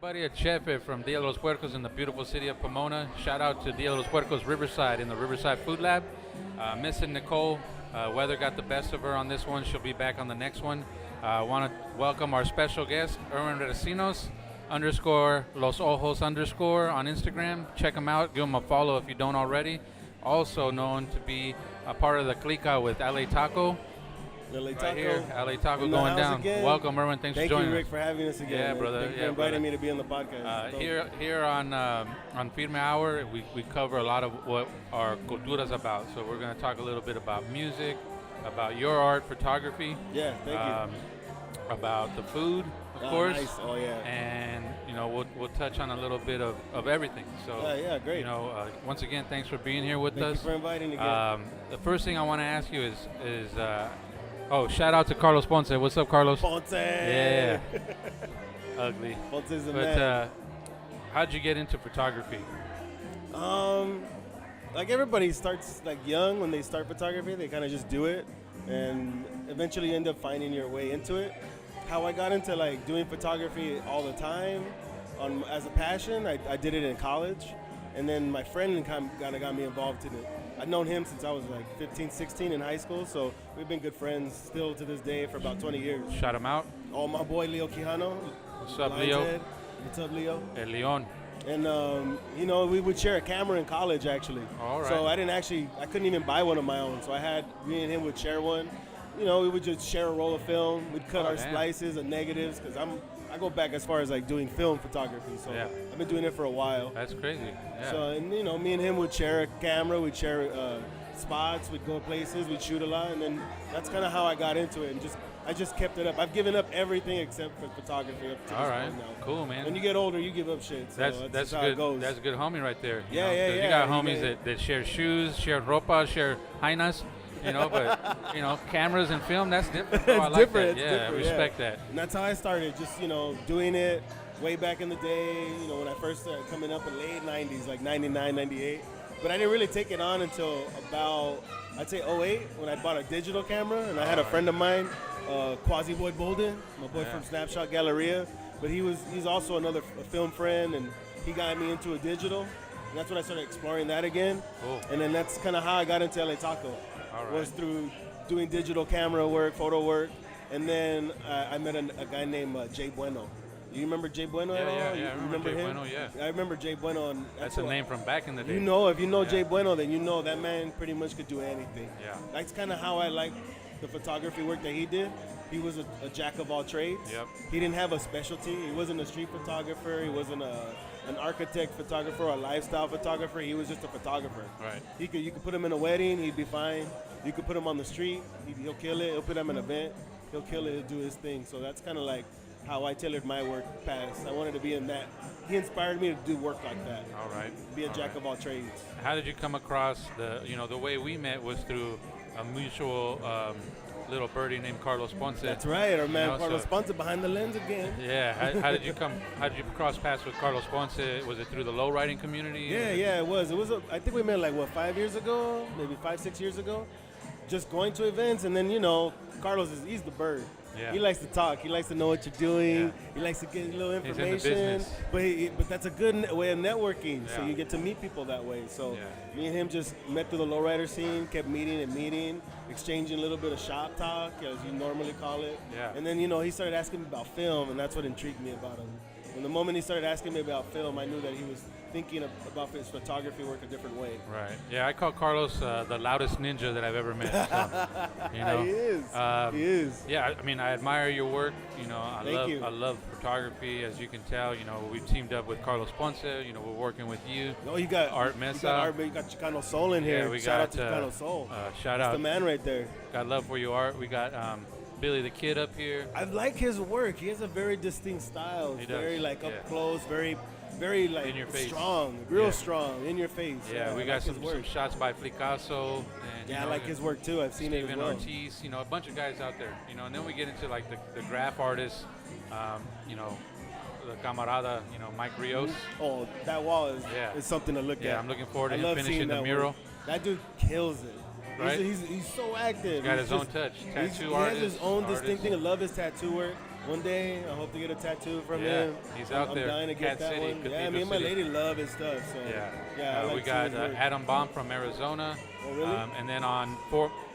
everybody. It's Chefe from Dia de los Puercos in the beautiful city of Pomona. Shout out to Dia de los Puercos Riverside in the Riverside Food Lab. Missing Nicole. Weather got the best of her on this one. She'll be back on the next one. I want to welcome our special guest, Erwin Recinos, _ Los Ojos _ on Instagram. Check him out. Give him a follow if you don't already. Also known to be a part of the clica with LA Taco. LA Taco. Right here, LA Taco going down. Again. Welcome, Erwin. Thanks for joining Thank you, Rick, us. for having us again. Yeah, man. brother. Thank you Yeah, for inviting brother. me to be on the podcast. Here on Firme Hour, we cover a lot of what our cultura is about. So we're going to talk a little bit about music, about your art, photography. Yeah, thank you. About the food, of course. Nice. Oh, yeah. And, we'll touch on a little bit of everything. So, yeah, great. Once again, thanks for being here with Thank us. you for inviting again. The first thing I want to ask you is shout out to Carlos Ponce. What's up, Carlos? Ponce. Yeah. Ugly. Ponce's the But man. how'd you get into photography? Like everybody starts like young when they start photography. They kind of just do it, and eventually end up finding your way into it. How I got into like doing photography all the time, as a passion, I did it in college, and then my friend kind of got me involved in it. I've known him since I was like 15, 16 in high school, so we've been good friends still to this day for about 20 years. Shout him out. Oh, my boy Leo Quijano. What's up, Lion's Leo? Head. What's up, Leo? El Leon. And we would share a camera in college actually. All right. So I couldn't even buy one of my own. So me and him would share one. We would just share a roll of film. We'd cut our splices and negatives because I go back as far as like doing film photography. So yeah. I've been doing it for a while. That's crazy. Yeah. So me and him would share a camera. We'd share spots. We'd go places. We'd shoot a lot, and then that's kind of how I got into it. And I just kept it up. I've given up everything except for photography up to this point now. Cool, man. When you get older, you give up shit. So that's how good. it goes. That's a good homie right there. Yeah. You got homies that share shoes, share ropa, share jainas, but cameras and film, that's different. It's I like different. that. It's Yeah, different, I respect that. And that's how I started, just doing it way back in the day. When I first started coming up in late '90s, like '99, '98. But I didn't really take it on until about I'd say '08 when I bought a digital camera, and I had a friend of mine, Quasi Boy Bolden, my boy from Snapshot Galleria. But he's also another film friend, and he got me into a digital. And that's when I started exploring that again. Cool. And then that's kind of how I got into LA Taco. All right. Was through doing digital camera work, photo work, and then I met a guy named Jay Bueno. You remember Jay Bueno at all? Yeah, You I remember Jay him? Bueno, yeah. I remember Jay Bueno. And That's a name from back in the day. If you know Jay Bueno, then you know that man pretty much could do anything. Yeah. That's kind of how I like the photography work that he did. He was a jack of all trades. Yep. He didn't have a specialty. He wasn't a street photographer. He wasn't an architect photographer or a lifestyle photographer. He was just a photographer. Right. You could put him in a wedding, he'd be fine. You could put him on the street, he'll kill it. He'll put him in an event, he'll kill it. He'll do his thing. So that's kind of like how I tailored my work past. I wanted to be in that. He inspired me to do work like that. All right. Be a jack of all trades. How did you come across the way we met was through a mutual little birdie named Carlos Ponce. That's right, our man Carlos Ponce behind the lens again. Yeah, how did you cross paths with Carlos Ponce? Was it through the low riding community? Yeah, it was. I think we met like 5 years ago, maybe 5-6 years ago. Just going to events, and then Carlos he's the bird. Yeah. He likes to talk. He likes to know what you're doing. Yeah. He likes to get a little He's in the information. business. But that's a good way of networking. Yeah. So you get to meet people that way. So me and him just met through the lowrider scene, kept meeting, exchanging a little bit of shop talk, as you normally call it. Yeah. And then he started asking me about film, and that's what intrigued me about him. And the moment he started asking me about film, I knew that he was thinking about his photography work a different way. Right. Yeah, I call Carlos the loudest ninja that I've ever met. So, He is. He is. Yeah, I mean, I admire your work. Thank you. I love photography, as you can tell. We teamed up with Carlos Ponce. We're working with you. Oh, you got Art Mesa. You got Chicano Soul in here. Yeah, we Shout got out to Chicano Soul. Shout That's out. the man right there. Got love for your art. We got Billy the Kid up here. I like his work. He has a very distinct style. He It's does. very up Yeah. close, very like In your face. strong, real Yeah. strong, in your face. Yeah, we I got like his some work. shots by Flicasso. And, Yeah, I like his work too. I've seen it as Steven well. Ortiz, a bunch of guys out there. And then we get into like the graph artists, the camarada, Mike Rios. Oh, that wall is something to look at. Yeah, I'm looking forward to I him love finishing seeing the that mural. work. That dude kills it. Right? He's so active. He's got He's his own touch. He Tattoo has artist. his own distinct thing. I love his tattoo work. one day I hope to get a tattoo from Yeah, him. he's out there. I'm dying to get Cat that City, one. Yeah, Cathedral me and my City. lady love his stuff. So Yeah. I like We seeing got his work. Adam Baum from Arizona. Oh, really? And then on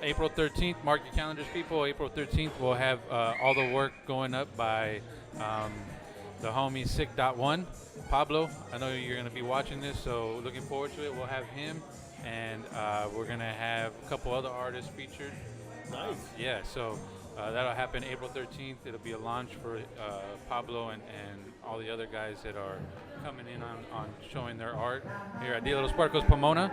April 13th, mark your calendars, people. April 13th, we'll have all the work going up by the homie Sick.1, Pablo. I know you're going to be watching this, so looking forward to it. We'll have him, and we're going to have a couple other artists featured. Nice. Yeah, so that'll happen April 13th. It'll be a launch for Pablo and all the other guys that are coming in on showing their art here at Dia de los Puercos, Pomona.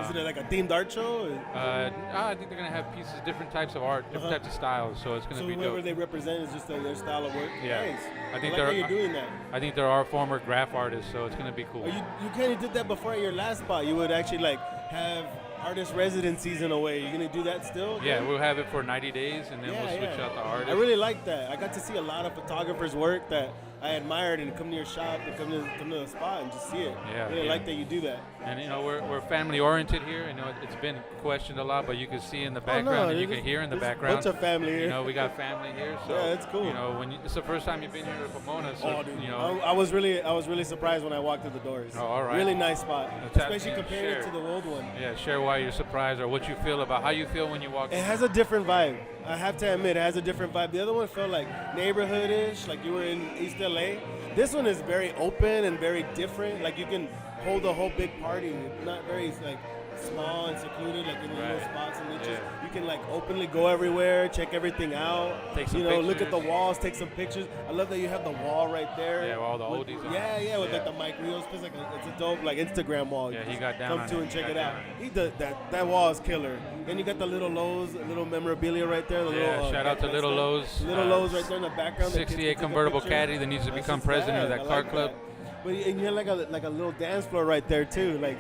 Is it like a themed art show? I think they're going to have pieces, different types of art, different types of styles, so it's going to So be whoever dope. they represent is just their style of work? Yeah. Nice. I think like they're- how you're doing that. I think there are former graph artists, so it's going to be cool. Oh, you kind of did that before at your last spot. You would actually like have artist residencies in a way. You're going to do that still? Yeah, we'll have it for 90 days, and then Yeah, we'll switch yeah. out the artists. I really like that. I got to see a lot of photographers' work that I admired and come to your shop and come to the spot and just see it. Yeah, I really yeah. like that you do that. And we're family oriented here. I know it's been questioned a lot, but you can see in the background and you can hear in the there's background. A bunch of family here. We got family here, so Yeah, that's cool. When it's the first time you've been here to Pomona, so Oh, dude. you know. I was really surprised when I walked through the doors. Oh, all right. Really nice spot, tap- especially comparing it share. to the old one. Yeah, share why you're surprised or what you feel about how you feel when you walk. It has a different vibe. I have to admit, it has a different vibe. The other one felt like neighborhoodish, like you were in East LA. This one is very open and very different. Like you can hold a whole big party, not very like small and secluded, like in little Right. spots and niches. Yeah. You can like openly go everywhere, check everything out. Take some look at the pictures. walls, take some pictures. I love that you have the wall right there. Yeah, with all the With- oldies on Yeah, it. yeah, with Yeah. like the Mike Rios. It's like it's a dope like Instagram wall. Yeah, he Just got down Come on to it. and check Got it down out. on it. He does that wall is killer. Then you got the little Lowe's, little memorabilia right there. The Yeah, little, shout out to that Little stuff. Lowe's. Little Lowe's right there in the background. that kids can 68 take a convertible picture. caddy that needs to That's become just president of bad. that I car like club. that. But and you have like a little dance floor right there too. Like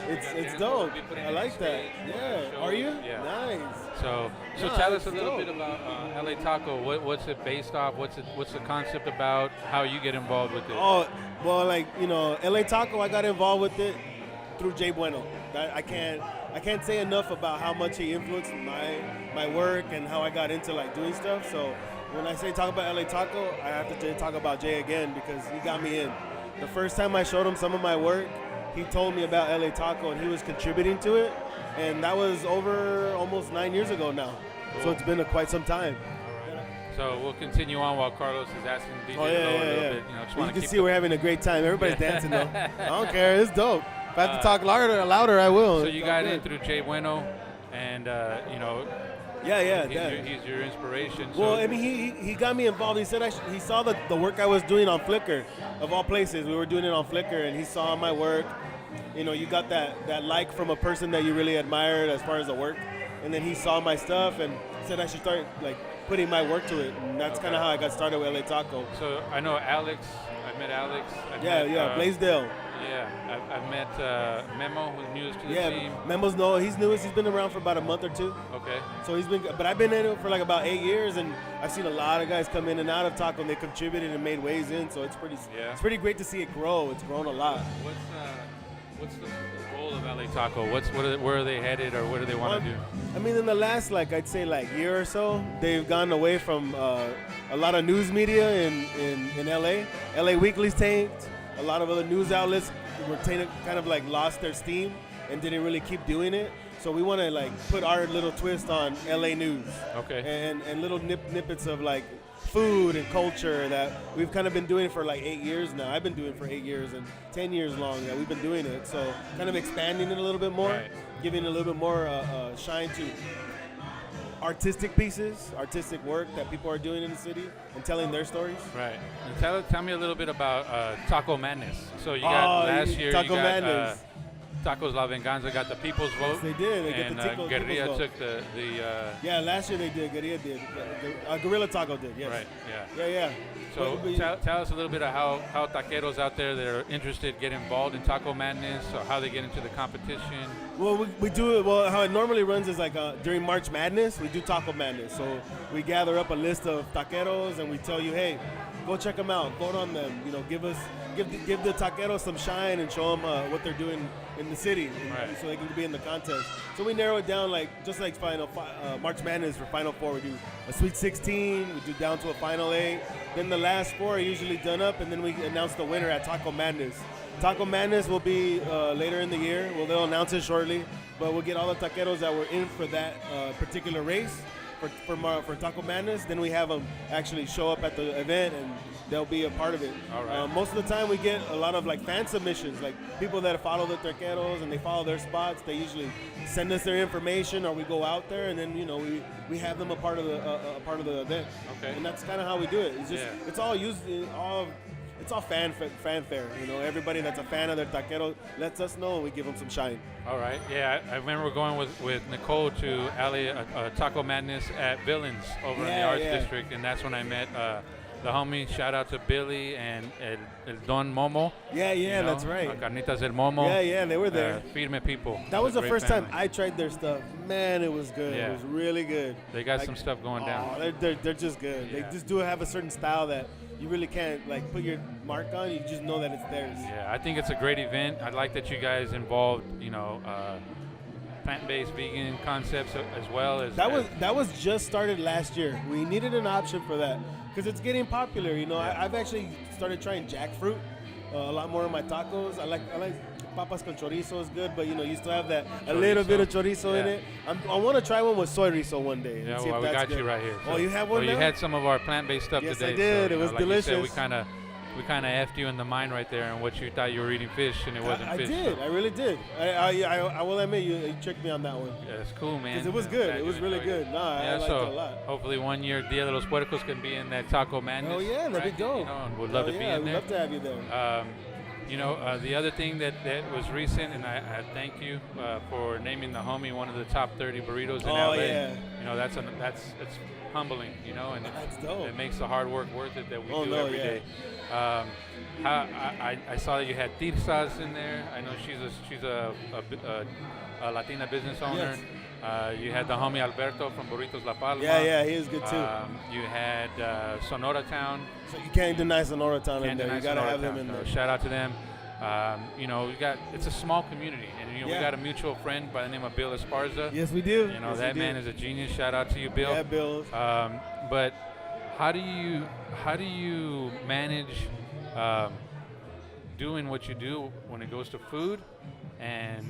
it's dope. I like that. Yeah. Are you? Yeah. Nice. So No, tell us it's a little dope. bit about LA Taco. What's it based off? What's the concept about? How you get involved with it? Oh, well, like, LA Taco, I got involved with it through Jay Bueno. I can't say enough about how much he influenced my work and how I got into like doing stuff. So when I say talk about LA Taco, I have to talk about Jay again because he got me in. The first time I showed him some of my work, he told me about LA Taco and he was contributing to it. And that was over almost 9 years ago now. So it's been quite some time. So we'll continue on while Carlos is asking DJ Oh, to yeah, go a yeah, little yeah. bit. Just You wanna can keep see the- we're having a great time. Everybody's dancing though. I don't care. It's dope. If I have to talk louder, I will. So It's you all got good. in through Jay Bueno, and Yeah, he's your inspiration. So Well, I mean, he got me involved. He said he saw the work I was doing on Flickr, of all places. We were doing it on Flickr, and he saw my work. You got that like from a person that you really admired as far as the work, and then he saw my stuff and said I should start like putting my work to it, and that's kind of how I got started with LA Taco. So I know Alex. I met Alex. Blaisdell. Yeah, I've met Memo, who's newest to the Yeah, team. Memo's he's newest. He's been around for about a month or two. Okay. So but I've been in it for like about 8 years, and I've seen a lot of guys come in and out of Taco, and they contributed and made ways in. So it's pretty great to see it grow. It's grown a lot. What's the role of LA Taco? Where are they headed, or what do they want to do? I mean, in the last I'd say year or so, they've gone away from a lot of news media in LA. LA Weekly's tanked. A lot of other news outlets were kind of lost their steam and didn't really keep doing it. So we want to put our little twist on LA news. Okay. And little snippets of food and culture that we've kind of been doing for 8 years now. I've been doing it for 8 years and 10 years long that we've been doing it. So kind of expanding it a little bit more, Right. giving a little bit more shine to artistic pieces, artistic work that people are doing in the city and telling their stories. Right. And tell me a little bit about Taco Madness. So you got last year. Taco you got, Madness. Tacos La Venganza got the people's vote. They did. They and got the people's Guerrilla vote. took the Yeah, last year they did. Guerrilla did. Gorilla Taco did. Yes. right. Yeah. Yeah. So But- tell us a little bit of how taqueros out there that are interested get involved in Taco Madness, or how they get into the competition. Well, we do it. Well, how it normally runs is during March Madness, we do Taco Madness. So we gather up a list of taqueros and we tell you, hey, go check them out, vote on them. Give us give the taqueros some shine and show them what they're doing in the city, Right. so they can be in the contest. So we narrow it down just like March Madness for Final Four. We do a Sweet 16, we do down to a Final 8. Then the last 4 are usually done up, and then we announce the winner at Taco Madness. Taco Madness will be later in the year. Well, they'll announce it shortly, but we'll get all the taqueros that were in for that particular race for Taco Madness. Then we have them actually show up at the event, and they'll be a part of it. All right. Most of the time, we get a lot of like fan submissions, like people that follow the taqueros and they follow their spots. They usually send us their information, or we go out there, and then we have them a part of the event. Okay. And that's kind of how we do it. It's just Yeah. it's all used it's all fanfare. Everybody that's a fan of their taquero lets us know, and we give them some shine. All right. Yeah, I remember going with Nicole to Alley Taco Madness at Villains over in the Arts District, and that's when I met the homie. Shout out to Billy and El Don Momo. Yeah, that's right. Carnitas El Momo. Yeah, they were there. Firme people. That was the Great first family. time I tried their stuff. Man, it was good. Yeah. It was really good. They got some stuff going down. They're just good. Yeah. They just do have a certain style that you really can't like put your mark on. You just know that it's theirs. Yeah, I think it's a great event. I like that you guys involved, plant-based vegan concepts as well as That was just started last year. We needed an option for that because it's getting popular. I've actually started trying jackfruit a lot more in my tacos. I like papas con chorizo is good, but you still have that a little bit of chorizo in Yeah. it. I want to try one with soy riso one day. Yeah, and see if well, we that's got good. you right here. Oh, you have one Well, you now? had some of our plant-based stuff Yes, today. I did. So, It was like you said, delicious. we kind of effed you in the mind right there and what you thought you were eating fish and it wasn't I fish. did. So, I really did. I will admit you tricked me on that one. yeah, it's cool, man. 'Cause it was I'm good. glad It you was really enjoyed it. good. Nah, I Yeah, liked so it a lot. hopefully one year Dia de los Puercos can be in that Taco Madness. Oh yeah, that'd be right? dope. And we'd love to be in we'd there. love to have you there. The other thing that was recent, and I thank you for naming the homie one of the top 30 burritos in Oh, LA. yeah. It's humbling, and That's dope. it makes the hard work worth it that we Oh, do no, every yeah. day. I saw that you had Tirsas in there. I know she's a Latina business owner. Yes. You had the homie Alberto from Burritos La Palma. Yeah, he is good too. You had Sonora Town. So you can't deny Sonora Town in Can't there. deny You gotta Sonora have them Town, in so there. shout out to them. It's a small community, and we Yeah. got a mutual friend by the name of Bill Esparza. Yes, we do. Yes, That we man do. is a genius. Shout out to you, Bill. Yeah, Bill. But how do you manage doing what you do when it goes to food and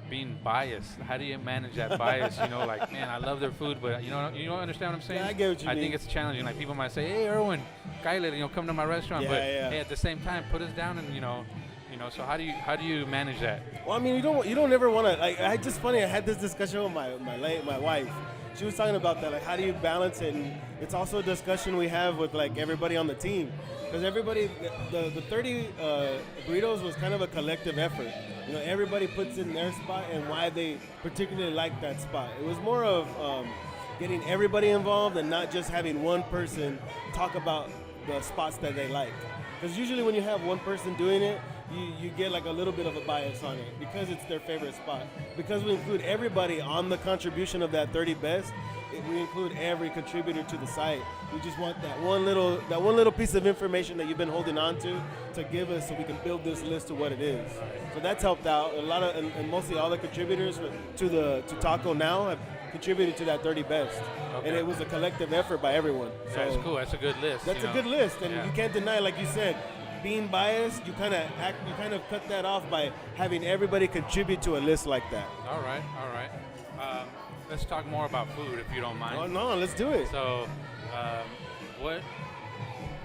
being biased? How do you manage that bias? Man, I love their food, but you don't understand what I'm saying? Yeah, I get what you I mean. think it's challenging. Like people might say, "Hey, Erwin, Kyler, come to my restaurant," Yeah, but yeah. hey, at the same time, put us down and So how do you manage that? Well, I mean, you don't ever want to. Like, just funny. I had this discussion with my wife. She was talking about that. Like, how do you balance it? And it's also a discussion we have with like everybody on the team, because everybody, the 30 burritos was kind of a collective effort. Everybody puts in their spot and why they particularly like that spot. It was more of getting everybody involved and not just having one person talk about the spots that they like. Because usually when you have one person doing it, you get like a little bit of a bias on it because it's their favorite spot. Because we include everybody on the contribution of that 30 best, we include every contributor to the site. We just want that one little piece of information that you've been holding on to give us so we can build this list to what it is. So that's helped out. A lot of and mostly all the contributors to Taco Now have contributed to that 30 best. Okay. And it was a collective effort by everyone. So That's cool. That's a good list. that's a good list, and Yeah. you can't deny, like you said, being biased. You kind of cut that off by having everybody contribute to a list like that. All right. Let's talk more about food, if you don't mind. Oh no, let's do it. So,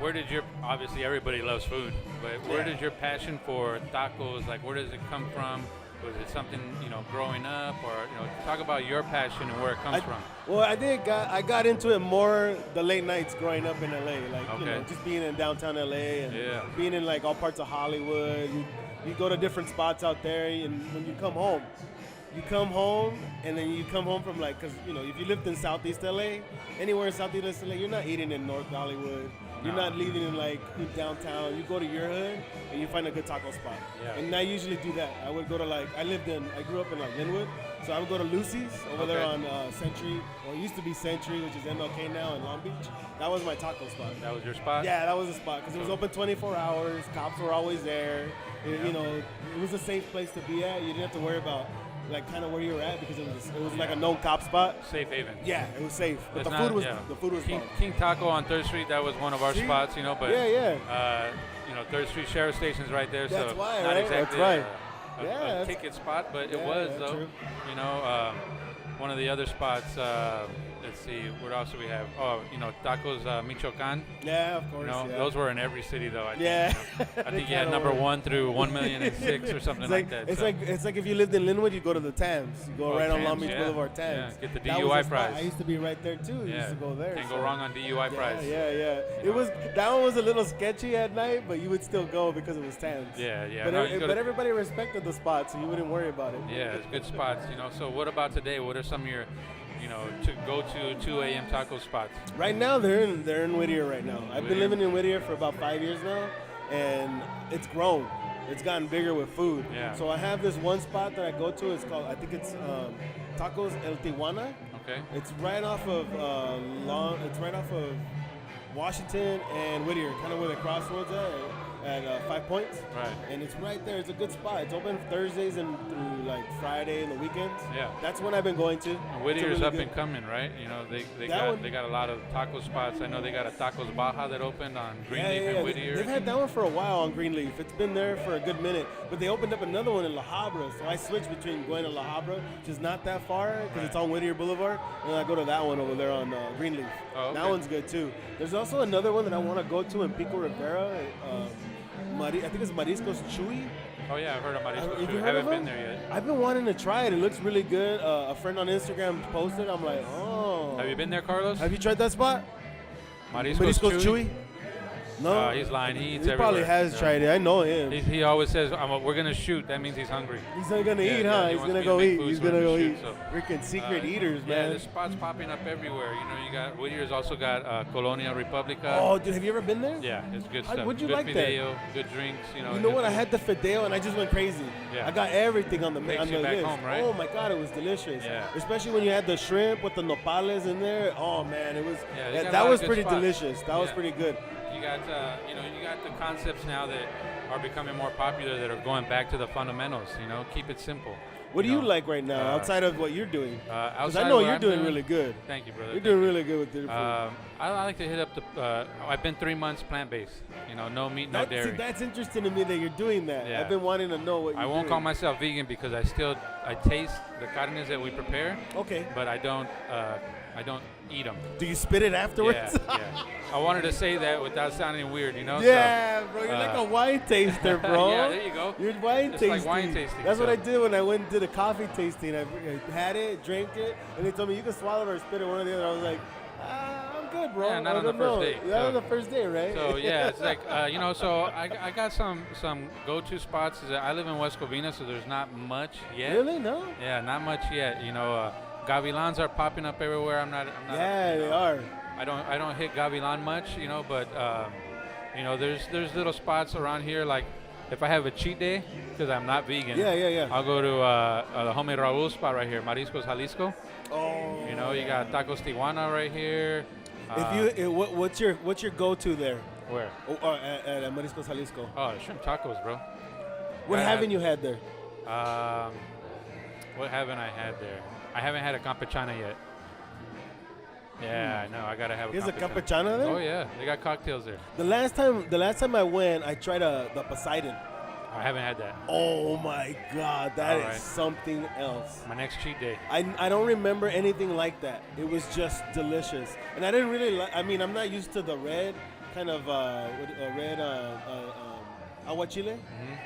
where did obviously everybody loves food, but where Yeah. does your passion for tacos, like where does it come from? Was it something, growing up, or, talk about your passion and where it comes from? Well, I got into it more the late nights growing up in LA, like Okay. just being in downtown LA and Yeah. being in like all parts of Hollywood. You go to different spots out there, and when you come home, and then you come home from like, because if you lived in Southeast LA, anywhere in Southeast LA, you're not eating in North Hollywood. You're No. not leaving in like in downtown. You go to your hood and you find a good taco spot. Yeah. And I usually do that. I would go to I grew up in like Linwood, So I would go to Lucy's over there Okay. on Century, or it used to be Century, which is MLK now in Long Beach. That was my taco spot. That was your spot? Yeah, that was the spot because it was open 24 hours. Cops were always there. You know, it was a safe place to be at. You didn't have to worry about like kind of where you were at because it was like a known cop spot. Safe haven. Yeah, it was safe. But It's the food not- was yeah. the food was King, bomb. King Taco on 3rd Street, that was one of our See? spots, you know, but Yeah. you know, 3rd Street Sheriff Station's right there, That's so why, not right? exactly That's right. a Yeah, that's- ticket spot, but it Yeah, was yeah, though. true. You know, one of the other spots. Let's see, what else do we have? Oh, you know, Tacos Michoacan. Yeah, of course. You know, yeah. those were in every city though. I Yeah. think, you know. I They think you had kinda number were. 1 through 1,000,006 or something It's like that. It's so. it's like if you lived in Linwood, you go to the Tams. You go right on Long Tams, Beach yeah. Boulevard Tams. Yeah, get the That was DUI the spot. prize. I used to be right there too. Yeah, Used to go there. can't so. go wrong on DUI prize. Yeah. It was that one was a little sketchy at night, but you would still go because it was Tams. Yeah. But, No, you go but to- everybody respected the spot, so you wouldn't worry about it. Yeah, it's good spots, you know. So what about today? What are some of your, you know, to go to 2 a.m. taco spots? Right now, they're in Whittier right now. I've been Whittier. living in Whittier for about 5 years now, and it's grown. It's gotten bigger with food. Yeah. So I have this one spot that I go to. It's called, I think it's Tacos El Tijuana. Okay. It's right off of It's right off of Washington and Whittier, kind of where the crossroads at 5 Points. Right. And it's right there. It's a good spot. It's open Thursdays and through like Friday and the weekends. Yeah. That's when I've been going to. And It's a Whittier's really up good- and coming, right? You know, they That one- got a lot of taco spots. I know they got a Tacos Baja that opened on Greenleaf Yeah. and Whittier. They've had that one for a while on Greenleaf. It's been there for a good minute. But they opened up another one in La Habra. So I switched between going to La Habra, which is not that far because it's on Whittier Boulevard, and then I go to that one over there on Greenleaf. Oh, okay. That one's good too. There's also another one that I want to go to in Pico Rivera. I think it's Mariscos Chuy. Oh yeah, I've heard of Have Marisco you too. heard Haven't of been them? there yet. I've been wanting to try it. It looks really good. A friend on Instagram posted. I'm like, oh. Have you been there, Carlos? Have you tried that spot? Marisco's Chewy? Chewy? No. He's lying. He eats He probably everywhere. has Yeah. tried it. I know him. He always says, we're going to shoot. That means he's hungry. He's not gonna Yeah, eat, yeah, huh? he He's wants gonna me to go make eat. food He's for him gonna to go shoot, eat. so. Freaking secret eaters, Yeah, man. there's spots popping up everywhere. You know, you got Whittier's also got Colonia Republica. Oh, dude, have you ever been there? Yeah, it's good How- stuff. would you good like that? fideo, good drinks. You know, You know what? I it's- had the fideo and I just went crazy. Yeah. I got everything on the Takes on you the back list. home, right? Oh my god, it was delicious. Yeah. Especially when you had the shrimp with the nopales in there. Oh man, it was. Yeah, they got a that lot was of good pretty spots. delicious. That was Yeah. pretty good. You got, you got the concepts now that are becoming more popular that are going back to the fundamentals. You know, keep it simple. What do you know, like right now outside of what you're doing? Because Outside I know of what you're I'm doing really good. Thank you, brother. You're Thank doing you. really good with your food. I like to hit up the. I've been 3 months plant-based. You know, no meat, no dairy. That's interesting to me that you're doing that. Yeah. I've been wanting to know what you're I won't doing. call myself vegan because I taste the carnes that we prepare, Okay. but I don't eat them. Do you spit it afterwards? Yeah. I wanted to say that without sounding weird, you know. Yeah, bro, you're like uh, a wine taster, bro. Yeah, there you go. You're wine It's tasting. like wine tasting, That's what so- I did when I went and did a coffee tasting. I had it, drank it, and they told me you can swallow it or spit it, one or the other. I was like, I'm good, bro. Yeah, not I on the don't know. first date, Not so- on the first day, right? So yeah, it's like you know. So I got some go-to spots. I live in West Covina, so there's not much yet. Really? No? Yeah, not much yet. You know, gavilans are popping up everywhere. I'm not. Yeah, you they know, are. I don't hit gavilan much, you know, but you know, there's little spots around here. Like if I have a cheat day because I'm not vegan. Yeah. I'll go to the homie Raul spot right here, Mariscos Jalisco. Oh. You know, you got Tacos Tijuana right here. What's your go-to there? Where? At Mariscos Jalisco. Oh, shrimp tacos, bro. What haven't you had there? What haven't I had there? I haven't had a campechana yet. Yeah, I know. I gotta have. There's a campechana. campechana there? Oh yeah, they got cocktails there. The last time I went, I tried the Poseidon. I haven't had that. Oh my God, that is Alright. something else. My next cheat day. I don't remember anything like that. It was just delicious, and I didn't really like. I mean, I'm not used to the red kind of red aguachile.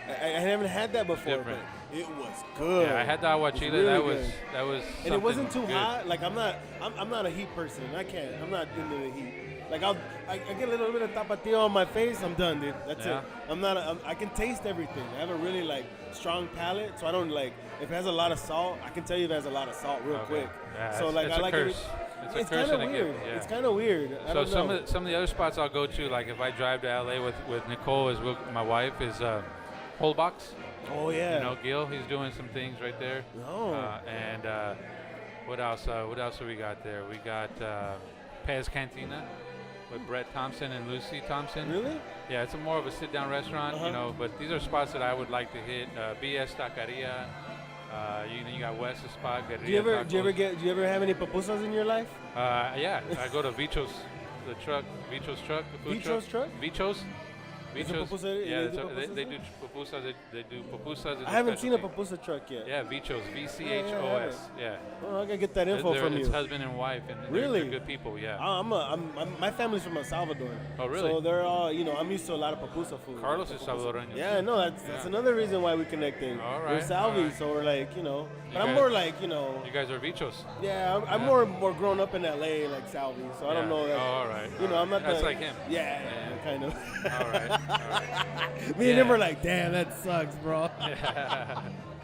I haven't had that before, Different. but it was good. Yeah, I had the It was aguachile. really that was good. that was. And it wasn't too something hot. Like I'm not a heat person. I'm not into the heat. Like I get a little bit of tapatio on my face. I'm done, dude. That's Yeah. it. I can taste everything. I have a really like strong palate, so I don't like if it has a lot of salt. I can tell you if it has a lot of salt real Okay. quick. Yeah, so it's- like it's I a like curse. it. It's a It's curse kind of and a weird. gift, yeah. It's kind of weird. I So don't some know. of the other spots I'll go to, like if I drive to LA with Nicole, my wife, is Whole Box. Oh yeah. You know, Gil, he's doing some things right there. Oh. And what else? What else do we got there? We got Pez Cantina with Brett Thompson and Lucy Thompson. Really? Yeah, it's more of a sit-down restaurant, you know. But these are spots that I would like to hit. BS Taqueria. You got West's spot. Do you ever have any pupusas in your life? Yeah, I go to Vicho's, the truck, Vicho's truck, the food Vicho's truck? Vicho's. Is it Vicho's. pupusa- Yeah, they do pupusas they there? do pupusas. They do pupusas. I haven't seen a pupusa truck yet. Yeah, Vicho's, VCHOS. Yeah. Oh, I gotta get that info from It's you. husband and wife, and Really? they're good people. Yeah. My family's from El Salvador. Oh, really? So they're all, I'm used to a lot of pupusa food. Carlos is Salvadoreño. Yeah, no, that's another reason why we connected. All We're right, Salvi, all right. so we're like, But I'm guys- more like, You guys are Vichos. Yeah, I'm more grown up in LA, like Salvi. So I don't know that. Oh, all right. I'm not. That's like him. Yeah, kind of. All right. All right. Me and him were like, damn, that sucks, bro.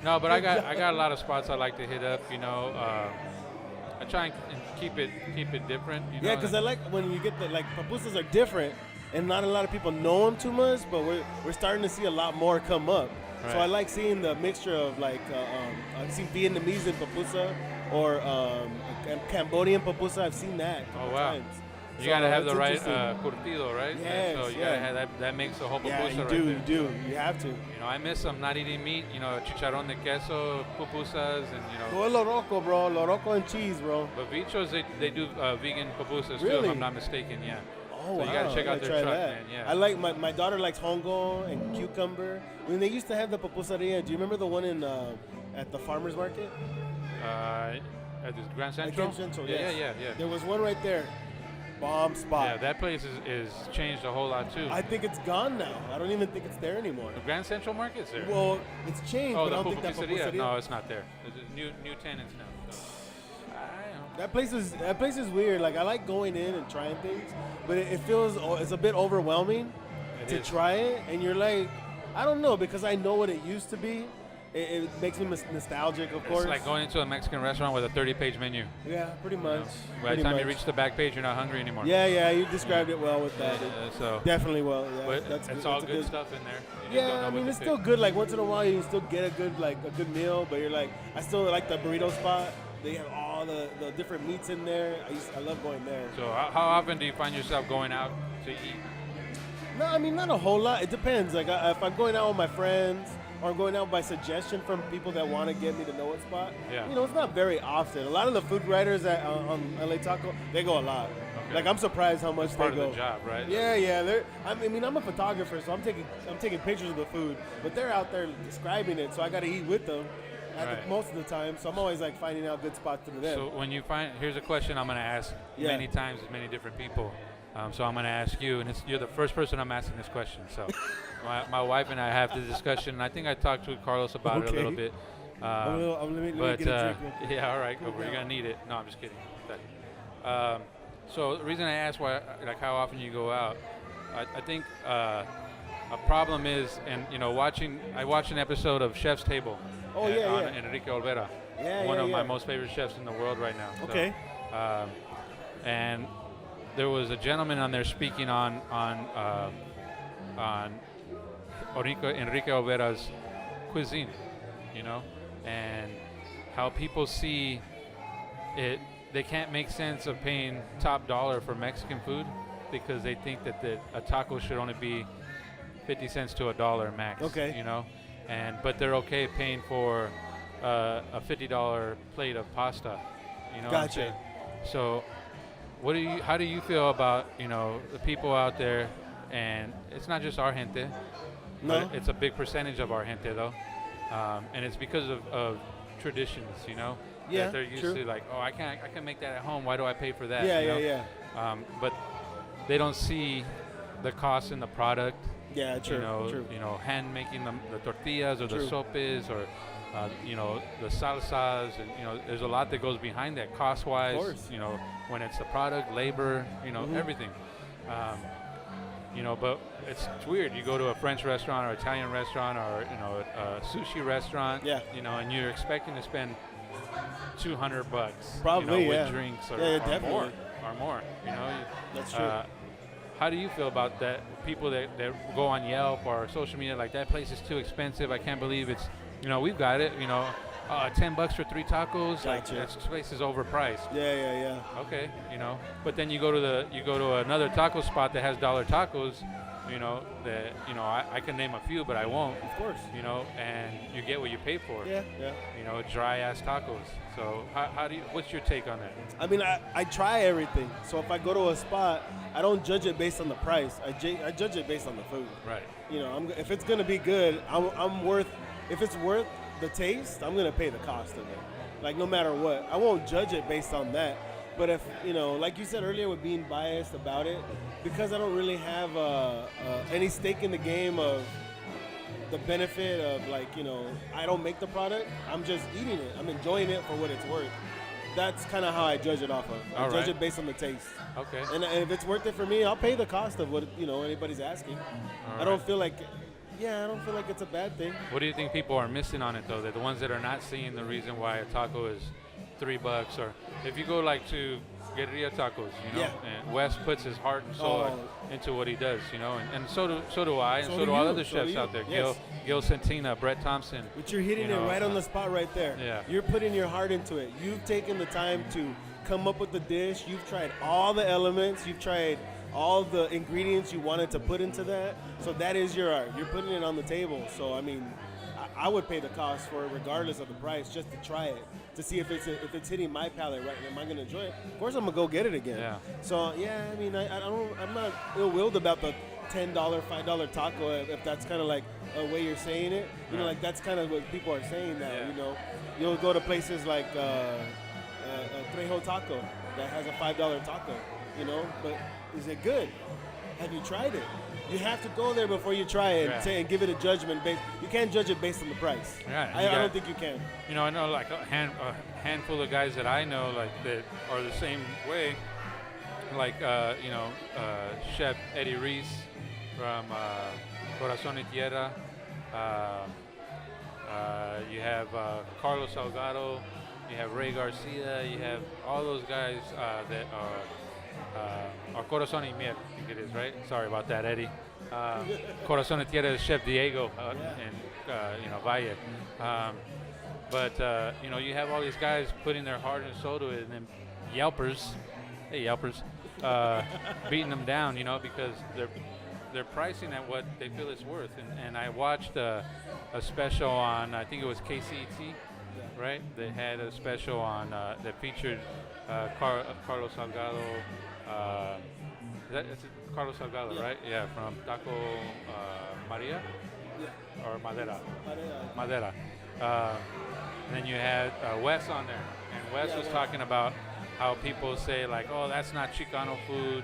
No, but I got a lot of spots I like to hit up. I try and keep it different. Yeah, because I like when you get pupusas are different, and not a lot of people know them too much, but we're starting to see a lot more come up. Right. So I like seeing the mixture of I've seen Vietnamese in pupusa or Cambodian pupusa. I've seen that. a couple Oh, wow. times. You So gotta have it's the right interesting. curtido, right? Yes, So you yeah. gotta have that. That makes the whole Yeah, pupusa you right do. there. You do. You have to. I miss them not eating meat. Chicharrón de queso, pupusas, and Go a Loroco, bro. Loroco and cheese, bro. But Vichos, they do vegan pupusas too, Really? if I'm not mistaken. Yeah. Oh, So wow. you gotta check I out gotta their try truck, that. man. Yeah. I like my daughter likes hongo and cucumber. When they used to have the pupusaria, do you remember the one in at the farmers market? At the Grand At Central. Grand Central, yeah, yes. yeah. There was one right there. Bomb spot. Yeah, that place is changed a whole lot too. I think it's gone now. I don't even think it's there anymore. The Grand Central Market's there. Well, it's changed, Oh, but I the don't think that pupuseria? pupusaria. No, it's not there. There's new tenants now. So. I don't know. That place is weird. Like I like going in and trying things, but it feels it's a bit overwhelming It to is. try it, and you're like, I don't know, because I know what it used to be. It makes me nostalgic, of course. It's like going into a Mexican restaurant with a 30-page menu. Yeah, pretty much. By the time you reach the back page, you're not hungry anymore. Yeah, you described it well with that. So Definitely well. Yeah, but that's it's good. all That's a good stuff in there. You just don't Yeah, know I what mean to it's pick. still good. Like once in a while, you still get a good meal, but you're like, I still like the burrito spot. They have all the different meats in there. I love going there. So how often do you find yourself going out to eat? No, I mean not a whole lot. It depends. Like if I'm going out with my friends or I'm going out by suggestion from people that want to get me to know a spot. Yeah. It's not very often. A lot of the food writers on LA Taco, they go a lot. Okay. Like I'm surprised how much Part they of go. the job, right? Yeah. I mean, I'm a photographer, so I'm taking pictures of the food, but they're out there describing it, so I got to eat with them Right. most of the time. So I'm always like finding out good spots through them. So when you here's a question I'm going to ask Yeah. many times with many different people. So I'm going to ask you, and you're the first person I'm asking this question. So my wife and I have this discussion, and I think I talked to Carlos about it a little Okay. bit. let me But get a drink real quick. yeah, all right, go for it. You're gonna need it. No, I'm just kidding. So the reason I asked how often you go out, I think a problem is, and I watched an episode of Chef's Table. Oh, on yeah. Enrique Olvera, Yeah, one yeah, of my yeah. most favorite chefs in the world right now. So, Okay. and there was a gentleman on there speaking on Enrique Olvera's cuisine, and how people see it. They can't make sense of paying top dollar for Mexican food because they think that a taco should only be 50 cents to $1 max. Okay. But they're okay paying for a $50 plate of pasta. You know what I'm Gotcha. saying? So how do you feel about the people out there? And it's not just our gente. No. But it's a big percentage of our gente though, and it's because of traditions. Yeah, that they're used true. to, like, oh, I can make that at home. Why do I pay for that? Yeah. But they don't see the cost in the product. Yeah, true. True. Hand making the tortillas or the True. sopes or the salsas, and there's a lot that goes behind that cost wise. Of course. When it's the product, labor, Mhm. everything. But it's weird. You go to a French restaurant or Italian restaurant or a sushi restaurant. Yeah. And you're expecting to spend $200. Probably, with yeah. drinks or, Yeah, or definitely. more. That's true. how do you feel about that? People that go on Yelp or social media like that place is too expensive. I can't believe it's, we've got it. $10 for 3 tacos. Like Gotcha. this place is overpriced. Yeah. Okay, but then you go to another taco spot that has dollar tacos. I can name a few, but I won't. Of course. And you get what you pay for. Yeah. Dry ass tacos. So what's your take on that? I mean, I try everything. So if I go to a spot, I don't judge it based on the price. I judge it based on the food. Right. If it's gonna be good, if it's worth the taste, I'm gonna pay the cost of it. Like no matter what, I won't judge it based on that. But if like you said earlier, with being biased about it, because I don't really have any stake in the game of the benefit of I don't make the product. I'm just eating it. I'm enjoying it for what it's worth. That's kind of how I judge it off of. I judge it based on the taste. Okay. And if it's worth it for me, I'll pay the cost of what anybody's asking. I don't feel like it's a bad thing. What do you think people are missing on it though? They're the ones that are not seeing the reason why a taco is $3, or if you go to Guerrilla Tacos, and Wes puts his heart and soul into what he does, and so do I, and so do all other chefs out there. Yes. Gil Santina, Brett Thompson. But you're hitting it right on the spot right there. Yeah. You're putting your heart into it. You've taken the time to come up with the dish. You've tried all the elements. You've tried all the ingredients you wanted to put into that. So that is your art. You're putting it on the table. So I mean, I would pay the cost for it regardless of the price, just to try it, to see if it's hitting my palate right. Am I gonna enjoy it? Of course, I'm gonna go get it again. Yeah. So yeah, I mean, I'm not ill-willed about the $10, $5 taco if that's kind of like a way you're saying it. Like that's kind of what people are saying now. Yeah. You'll go to places like Trejo Taco that has a $5 taco. But is it good? Have you tried it? You have to go there before you try it and give it a judgment. You can't judge it based on the price. Yeah, I don't think you can. I know like a handful of guys that I know that are the same way. Like Chef Eddie Reese from Corazon y Tierra. You have Carlos Salgado. You have Ray Garcia. You have all those guys that are. Or Corazon y Miel, I think it is, right? Sorry about that, Eddie. Corazon y Tierra is Chef Diego and Valle. But you have all these guys putting their heart and soul to it, and then Yelpers, beating them down, because they're pricing at what they feel it's worth. And I watched a special on, I think it was KCET, right? They had a special on that featured Carlos Salgado. It's Carlos Salgado, right? Yeah, from Taco Maria or Madera. Madera. And then you had Wes on there, and Wes was talking about how people say like, "Oh, that's not Chicano food."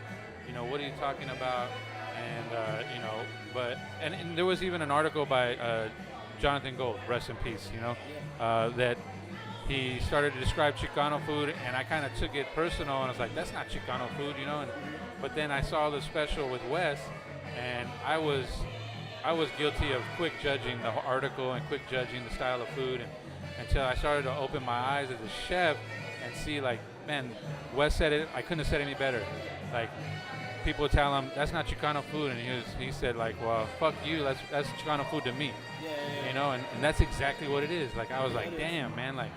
What are you talking about? And and there was even an article by Jonathan Gold, rest in peace. That. He started to describe Chicano food, and I kind of took it personal, and I was like, that's not Chicano food, But then I saw the special with Wes, and I was guilty of quick judging the article and quick judging the style of food, until I started to open my eyes as a chef and see, like, man, Wes said it, I couldn't have said any better. Like, people tell him, that's not Chicano food, and he said, like, well, fuck you, that's Chicano food to me. Yeah. And that's exactly what it is. Like, I was like, damn, man, like,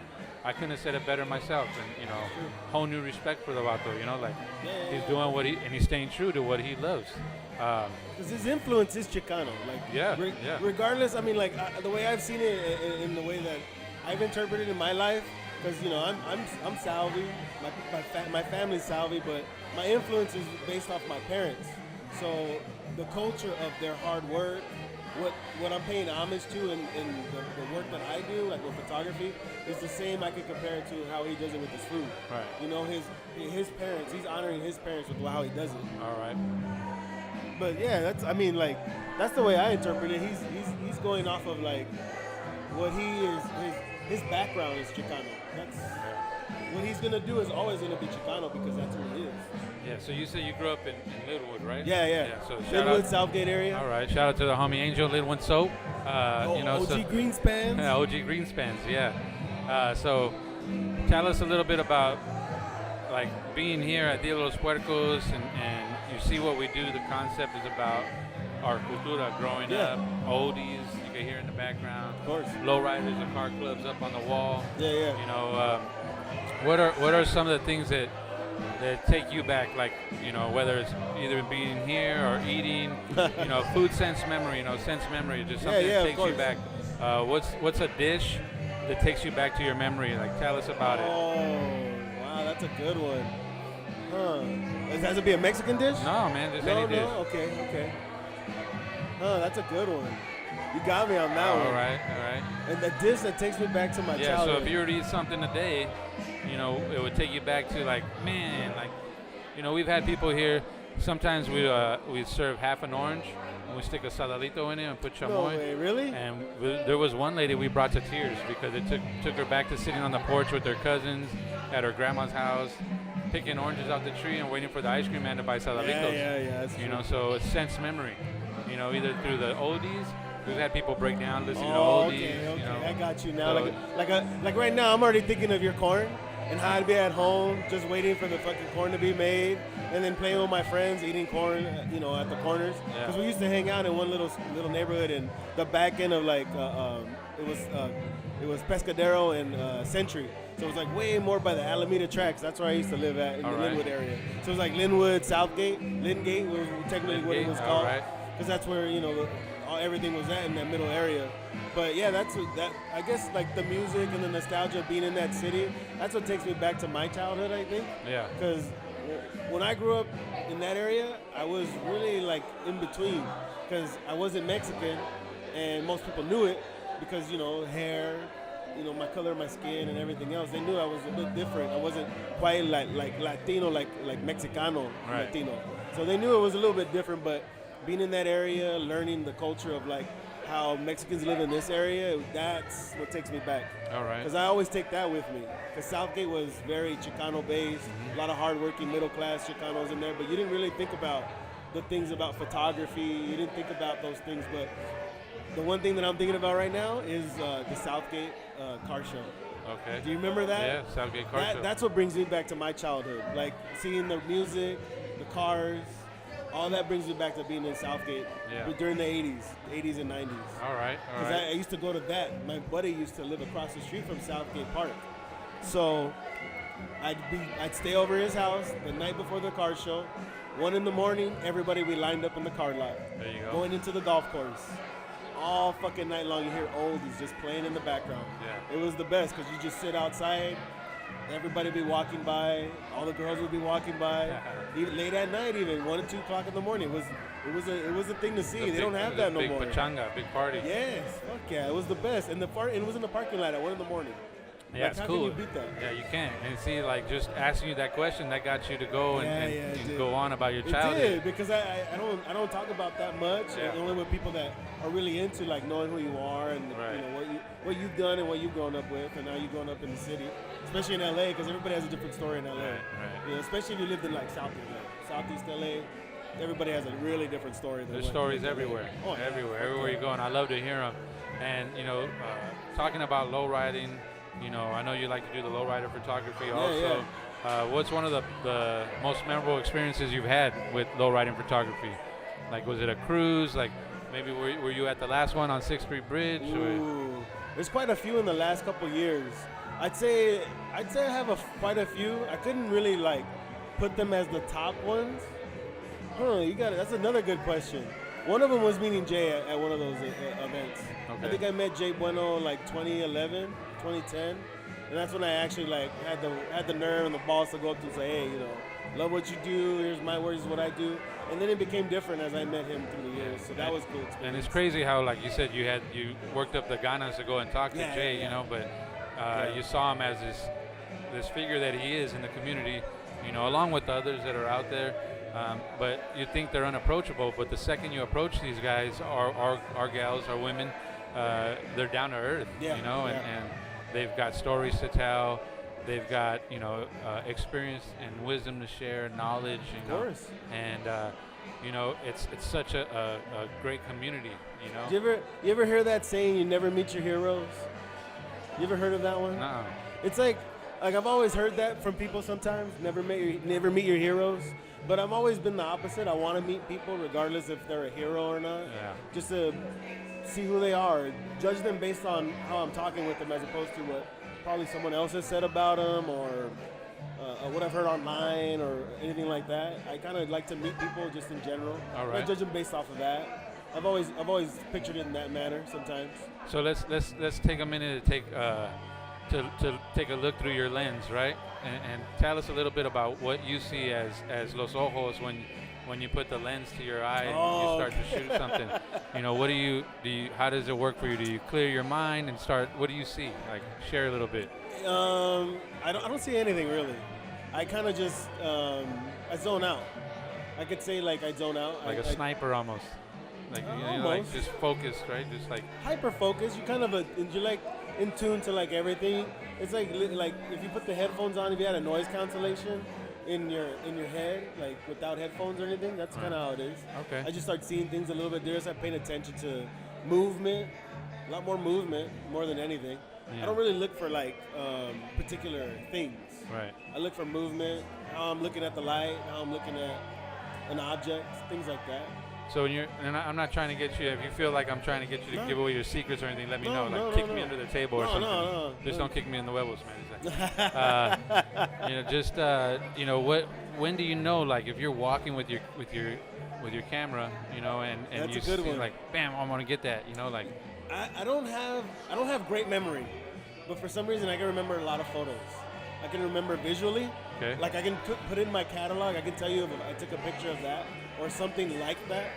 I couldn't have said it better myself, and whole new respect for the vato. He's doing what and he's staying true to what he loves. Because his influence is Chicano, like regardless. I mean, like the way I've seen it, in the way that I've interpreted in my life, because I'm Salvi, my family's Salvi, but my influence is based off my parents. So the culture of their hard work, what I'm paying homage to in the work that I do, like with photography, is the same. I can compare it to how he does it with his food. Right. His parents, he's honoring his parents with how he does it. All right. But yeah, that's the way I interpret it. He's going off of like what he is. His background is Chicano. That's what he's gonna do is always gonna be Chicano because that's who he is. Yeah, so you say you grew up in Littlewood, right? Yeah. So Littlewood, Southgate area. All right, shout out to the homie Angel, Littlewood Soap. OG Greenspans. Yeah, OG Greenspans, yeah. So tell us a little bit about like being here at Dia de los Puercos and you see what we do. The concept is about our cultura growing Yeah. up, oldies you can hear in the background, Of course. lowriders, the car clubs up on the wall. Yeah. You know, what are some of the things that take you back, like, you know, whether it's either being here or eating, you know, food sense memory, sense memory, just something Yeah, that of takes you course. back. What's a dish that takes you back to your memory? Like, tell us about it. Oh, wow, that's a good one. Huh? It has to be a Mexican dish? No, man, just No, any dish. okay. Huh, that's a good one. You got me on that one. All right. And the dish that takes me back to my Yeah, childhood. so if you were to eat something today, you know, it would take you back to, like, man, like, you know, we've had people here. Sometimes we serve half an orange and we stick a saladito in it and put chamoy. No way, really? And there was one lady we brought to tears because it took her back to sitting on the porch with her cousins at her grandma's house, picking oranges off the tree and waiting for the ice cream man to buy saladitos. Yeah. That's You know, true. so it's sense memory. You know, either through the oldies. We've had people break down, listening to Oh, oldies. okay. You know, I got you now. So- Like right now, I'm already thinking of your corn and how I'd be at home just waiting for the fucking corn to be made, and then playing with my friends, eating corn, you know, at the corners. Yeah. Because we used to hang out in one little neighborhood in the back end of like it was Pescadero and Century. So it was like way more by the Alameda tracks. That's where I used to live at in All the right. Linwood area. So it was like Linwood, Southgate, Lingate was technically what it was Lingate, called. all right. Because that's where, you know, everything was at in that middle area. But yeah, that I guess like the music and the nostalgia of being in that city, that's what takes me back to my childhood, I think. Yeah. Because when I grew up in that area, I was really like in between, because I wasn't Mexican, and most people knew it because, you know, hair, you know, my color of my skin and everything else. They knew I was a bit different. I wasn't quite like Latino, like Mexicano Right. Latino. So they knew it was a little bit different, but being in that area, learning the culture of like how Mexicans live in this area, that's what takes me back. All right. Because I always take that with me. Because Southgate was very Chicano-based, a lot of hardworking middle-class Chicanos in there, but you didn't really think about the things about photography. You didn't think about those things, but the one thing that I'm thinking about right now is the Southgate car show. Okay. Do you remember that? Yeah, Southgate Car Show. That's what brings me back to my childhood. Like seeing the music, the cars, all that brings me back to being in Southgate Yeah. during the 80s and 90s. All right. All Because right. I used to go to that. My buddy used to live across the street from Southgate Park. So I'd stay over his house the night before the car show. 1 a.m, everybody we lined up in the car lot. There you go. Going into the golf course. All fucking night long, you hear oldies just playing in the background. Yeah. It was the best because you just sit outside. Everybody be walking by. All the girls would be walking by. Even late at night, even 1 or 2 o'clock in the morning. It was a thing to see. They don't have that no big more. Pachanga, big party. Yes, fuck yeah, it was the best. And it was in the parking lot at 1 a.m. Yeah, Like, it's how cool. can you beat that? Yeah, you can't. And see, like, just asking you that question, that got you to go Yeah, and it did. go on about your It childhood. did, because I don't talk about that much. Yeah. Only with people that are really into like knowing who you are and Right. you know what you've done and what you've grown up with, and now you've grown up in the city, especially in LA, because everybody has a different story in LA. Right. You know, especially if you lived in like Southeast LA, everybody has a really different story. Than There's what stories you live in LA. everywhere. Oh, yeah. Everywhere you go, and I love to hear them. And, you know, talking about low riding, you know, I know you like to do the low rider photography also. What's one of the most memorable experiences you've had with low riding photography? Like, was it a cruise? Like, maybe were you at the last one on 6th Street Bridge? Or- Ooh, there's quite a few in the last couple years. I'd say I have quite a few. I couldn't really like put them as the top ones. You got it. That's another good question. One of them was meeting Jay at one of those events. Okay. I think I met Jay Bueno like 2011, 2010, and that's when I actually like had the nerve and the balls to go up to him and say, hey, you know, love what you do. Here's my words, what I do. And then it became different as I met him through the years. So that was cool. And it's crazy how, like you said, you worked up the ganas to go and talk to Yeah, Jay, yeah. you know, but you saw him as this figure that he is in the community, you know, along with the others that are out there. But you think they're unapproachable, but the second you approach these guys, our gals, our women, they're down to earth, Yeah, you know, yeah. and they've got stories to tell. They've got, you know, experience and wisdom to share, knowledge, you know. Of course. And, you know, it's such a great community, you know. You ever hear that saying, you never meet your heroes? You ever heard of that one? No. It's like I've always heard that from people sometimes, never meet your heroes. But I've always been the opposite. I want to meet people regardless if they're a hero or not. Yeah. Just to see who they are, judge them based on how I'm talking with them as opposed to what probably someone else has said about them or what I've heard online or anything like that. I kind of like to meet people just in general. All right. I judge them based off of that. I've always pictured it in that manner sometimes. So let's take a minute to take a look through your lens, right? And tell us a little bit about what you see as los ojos when you put the lens to your eye and you start to shoot something. You know, what do you how does it work for you? Do you clear your mind and start? What do you see? Like, share a little bit. I don't see anything really. I kind of just I zone out. I could say like I zone out. Like a sniper almost. Like you're like just focused, right? Just like hyper focused. You kind of you're like in tune to like everything. It's like if you put the headphones on, if you had a noise cancellation in your head, like without headphones or anything, that's kind of how it is. Okay. I just start seeing things a little bit different. I'm paying attention to movement, a lot more movement, more than anything. Yeah. I don't really look for like particular things. Right. I look for movement, how I'm looking at the light, how I'm looking at an object, things like that. So I'm not trying to get you. If you feel like I'm trying to get you to give away your secrets or anything, let me know. Like kick me under the table or something. No. Just don't kick me in the huevos, man. When do you know? Like if you're walking with your camera, you know, and you see like, bam, I'm gonna get that. You know, like. I don't have great memory, but for some reason I can remember a lot of photos. I can remember visually. Okay. Like I can put in my catalog. I can tell you if I took a picture of that or something like that.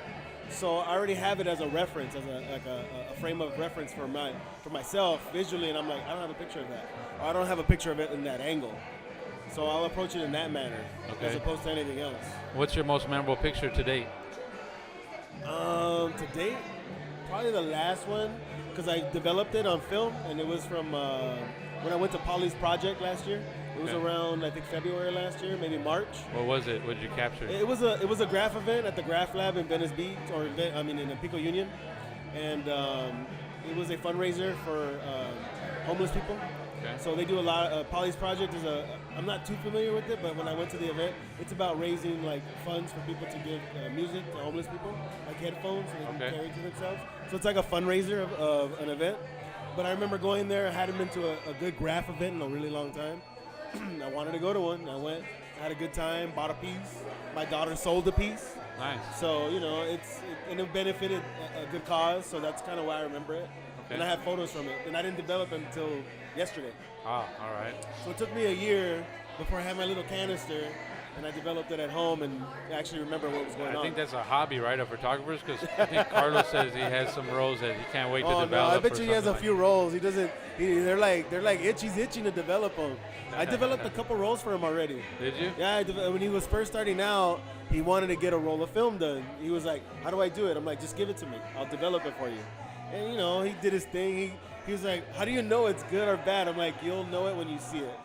So I already have it as a reference, as a frame of reference for myself visually, and I'm like, I don't have a picture of that, or I don't have a picture of it in that angle. So I'll approach it in that manner, as opposed to anything else. What's your most memorable picture to date? To date, probably the last one, because I developed it on film, and it was from when I went to Polly's project last year. It was around, I think, February last year, maybe March. What was it? What did you capture? It was a graph event at the Graph Lab in Venice Beach, in Pico Union, and it was a fundraiser for homeless people. Okay. So they do a lot. Polly's project is I'm not too familiar with it, but when I went to the event, it's about raising like funds for people to give music to homeless people, like headphones, so they can carry to themselves. So it's like a fundraiser of an event. But I remember going there. I hadn't been to a good graph event in a really long time. I wanted to go to one. I went, had a good time, bought a piece. My daughter sold a piece. Nice. So, you know, it benefited a good cause, so that's kind of why I remember it. Okay. And I have photos from it. And I didn't develop it until yesterday. Ah, all right. So it took me a year before I had my little canister, and I developed it at home and actually remember what was going on. I think that's a hobby, right, of photographers? Because I think Carlos says he has some rolls that he can't wait to develop. No, I bet you he has a few rolls. He doesn't. They're like he's itching to develop them. I developed a couple rolls for him already. Did you? Yeah, when he was first starting out, he wanted to get a roll of film done. He was like, "How do I do it?" I'm like, "Just give it to me. I'll develop it for you." And you know, he did his thing. He was like, "How do you know it's good or bad?" I'm like, "You'll know it when you see it,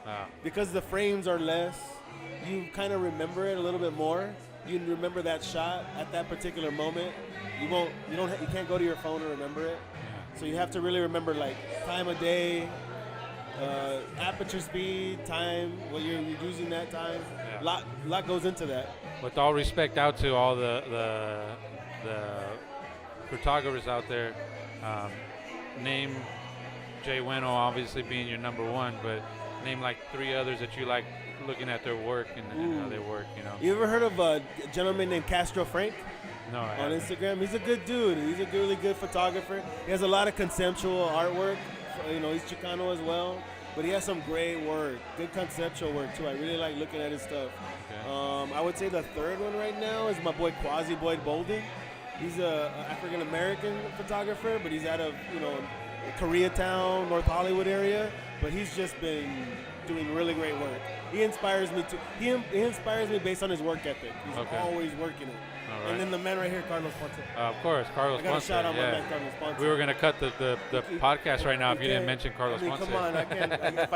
because the frames are less. You kind of remember it a little bit more. You remember that shot at that particular moment. You can't go to your phone and remember it. So you have to really remember like time of day, aperture speed, time, what you're using that time. Yeah. Lot goes into that. With all respect out to all the photographers out there, name Jay Weno obviously being your number one, but name like 3 others that you like looking at their work and how they work, you know. You ever heard of a gentleman named Castro Frank? No, I on haven't. Instagram. He's a good dude. He's a really good photographer. He has a lot of conceptual artwork. You know, he's Chicano as well, but he has some great work, good conceptual work too. I really like looking at his stuff. Okay. I would say the third one right now is my boy Quasi Boyd Bolden. He's a African American photographer, but he's out of Koreatown, North Hollywood area. But he's just been doing really great work. He inspires me too. He inspires me based on his work ethic. He's always working it. All right. And then the man right here, Carlos Ponce. Of course, Carlos Ponce. I got a shout out my man, Carlos Ponce. We were going to cut the podcast right now if you didn't mention Carlos Ponce. Come on, I can't. If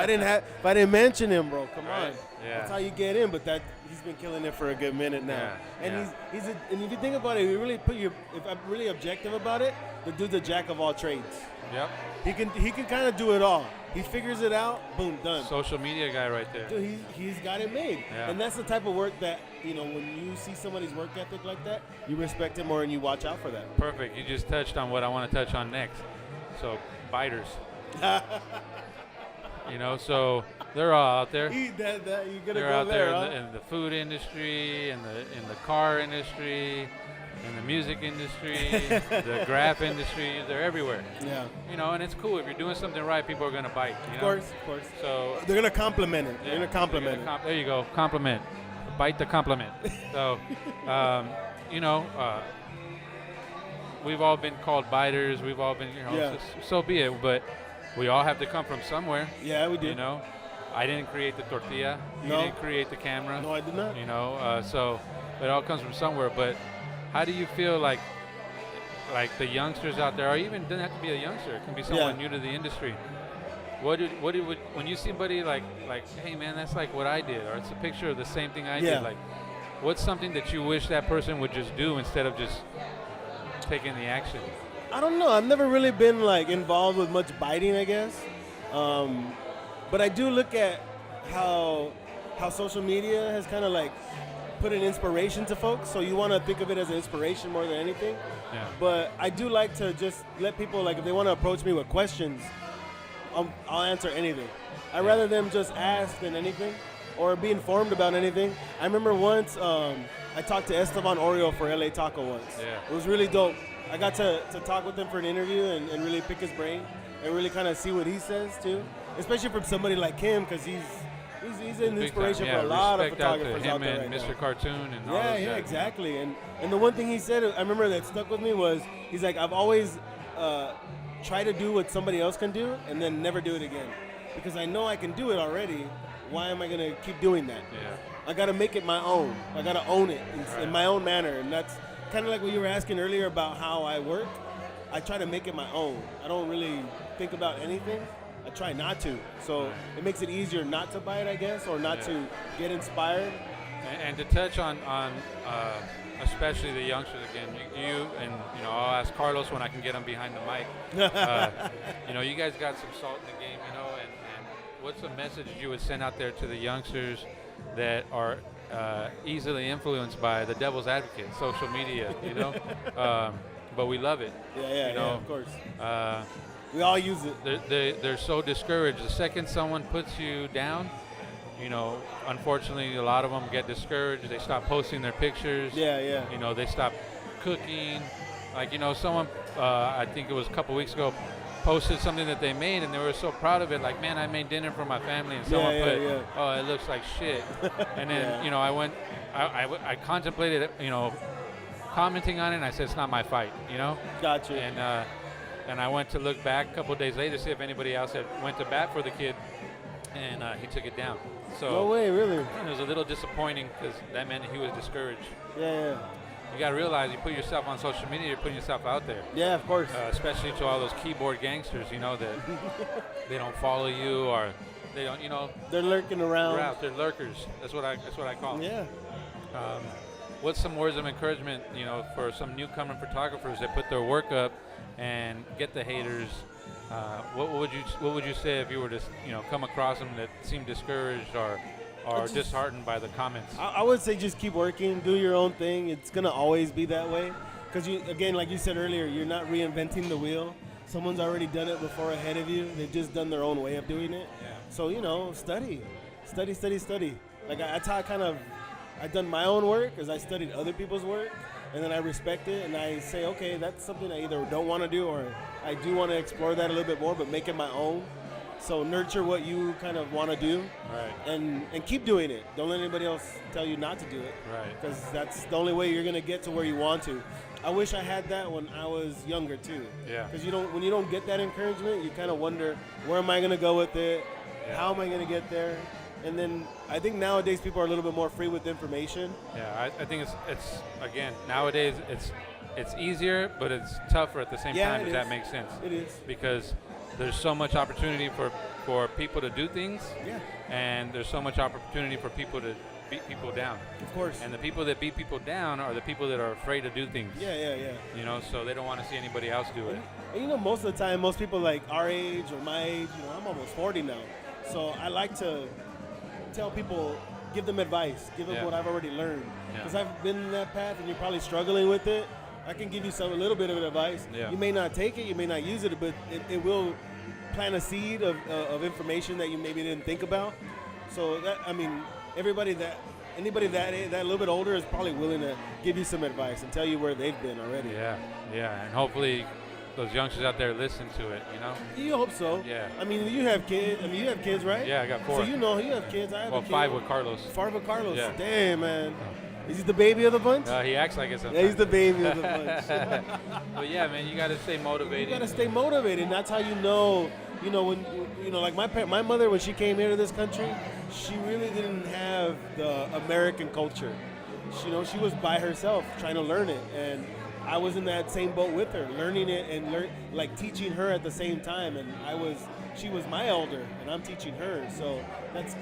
I didn't mention him, bro, come on. Yeah. That's how you get in. But he's he's been killing it for a good minute now. Yeah, And yeah. and if you think about it, if you really if I'm really objective about it, the dude's a jack of all trades. Yep. He can kind of do it all. He figures it out, boom, done. Social media guy right there. Dude, he's got it made. Yeah. And that's the type of work that, when you see somebody's work ethic like that, you respect it more and you watch out for that. Perfect. You just touched on what I want to touch on next. So, biters. So they're all out there. Eat that, you gotta They're go out there huh? in the food industry, in the car industry, in the music industry, the graph industry. They're everywhere. Yeah. And it's cool. If you're doing something right, people are going to bite. Of course. So they're going to compliment it. yeah, They're going to compliment it. there you go. Compliment. Bite the compliment. So, we've all been called biters. We've all been, Yeah. so be it. But we all have to come from somewhere. Yeah, we did. I didn't create the tortilla. You No. didn't create the camera. No, I did not. So it all comes from somewhere. But how do you feel like the youngsters out there, or even doesn't have to be a youngster, it can be someone new to the industry. When you see somebody like, hey man, that's like what I did, or it's a picture of the same thing I did. Like, what's something that you wish that person would just do instead of just taking the action? I don't know. I've never really been involved with much biting, I guess. But I do look at how social media has kind of put an inspiration to folks. So you want to think of it as an inspiration more than anything. Yeah. But I do like to just let people, if they want to approach me with questions, I'll answer anything. I'd rather them just ask than anything or be informed about anything. I remember once I talked to Esteban Oreo for LA Taco once. Yeah. It was really dope. I got to talk with him for an interview and really pick his brain and really kind of see what he says too, especially from somebody like him, because he's an inspiration for a lot of photographers out there right now. Mr. now. Cartoon and all Yeah, those yeah, guys. exactly. And the one thing he said, I remember that stuck with me was, he's like, I've always tried to do what somebody else can do and then never do it again. Because I know I can do it already. Why am I going to keep doing that? Yeah. I got to make it my own. I got to own it in my own manner. And that's kind of like what you were asking earlier about how I work. I try to make it my own. I don't really think about anything. I try not to. So it makes it easier not to buy it, I guess, or not to get inspired. And to touch on especially the youngsters again, you and I'll ask Carlos when I can get him behind the mic. You guys got some salt in the game, and what's a message you would send out there to the youngsters that are easily influenced by the devil's advocate, social media, but we love it. Yeah, of course. Uh, we all use it. They're so discouraged. The second someone puts you down, unfortunately, a lot of them get discouraged. They stop posting their pictures. Yeah. They stop cooking. Someone, I think it was a couple weeks ago, posted something that they made, and they were so proud of it. Like, man, I made dinner for my family, and someone put, oh, it looks like shit. And then, I contemplated, commenting on it, and I said, it's not my fight, Gotcha. And I went to look back a couple of days later to see if anybody else had went to bat for the kid, and he took it down. So no way, really? it was a little disappointing because that meant he was discouraged. Yeah. You got to realize you put yourself on social media, you're putting yourself out there. Yeah, of course. Especially to all those keyboard gangsters, that they don't follow you or they don't, They're lurking around. They're out. They're lurkers. That's what I call them. Yeah. What's some words of encouragement, for some newcomer photographers that put their work up and get the haters? What would you say if you were to come across them that seemed discouraged or disheartened by the comments? I would say just keep working, do your own thing. It's gonna always be that way, because again, like you said earlier, you're not reinventing the wheel. Someone's already done it before ahead of you. They've just done their own way of doing it. Yeah. So study. Like that's how I've done my own work, as I studied other people's work, and then I respect it, and I say, okay, that's something I either don't want to do or I do want to explore that a little bit more, but make it my own. So nurture what you kind of want to do, right? And keep doing it. Don't let anybody else tell you not to do it, right? Because that's the only way you're gonna get to where you want to. I wish I had that when I was younger too. Yeah. Because when you don't get that encouragement, you kind of wonder, where am I gonna go with it? Yeah. How am I gonna get there? And then I think nowadays people are a little bit more free with information. Yeah, I think it's again, nowadays it's easier, but it's tougher at the same time. If that makes sense. It is. Because there's so much opportunity for people to do things. Yeah. And there's so much opportunity for people to beat people down. Of course. And the people that beat people down are the people that are afraid to do things. Yeah. You know, so they don't want to see anybody else do it. And you know, most of the time, most people like our age or my age, you know, I'm almost 40 now. So I like to tell people, give them advice, give them what I've already learned. Because I've been in that path and you're probably struggling with it. I can give you a little bit of advice. You may not take it, you may not use it, but it will plant a seed of information that you maybe didn't think about. So that, I mean, anybody that little bit older is probably willing to give you some advice and tell you where they've been already. Yeah, and hopefully those youngsters out there listen to it, you know? You hope so. Yeah. I mean, you have kids. You have kids, right? Yeah, I got 4. So you know, you have kids. I have a kid. 5 with Carlos. 5 with Carlos. Yeah. Damn, man. Is he the baby of the bunch? He acts like it sometimes. Yeah, he's the baby of the bunch. But yeah, man, you got to stay motivated. You got to stay motivated, and that's how you know. You know, when you know, like my mother, when she came here to this country, she really didn't have the American culture. She was by herself trying to learn it, and I was in that same boat with her, learning it and teaching her at the same time. And she was my elder, and I'm teaching her. So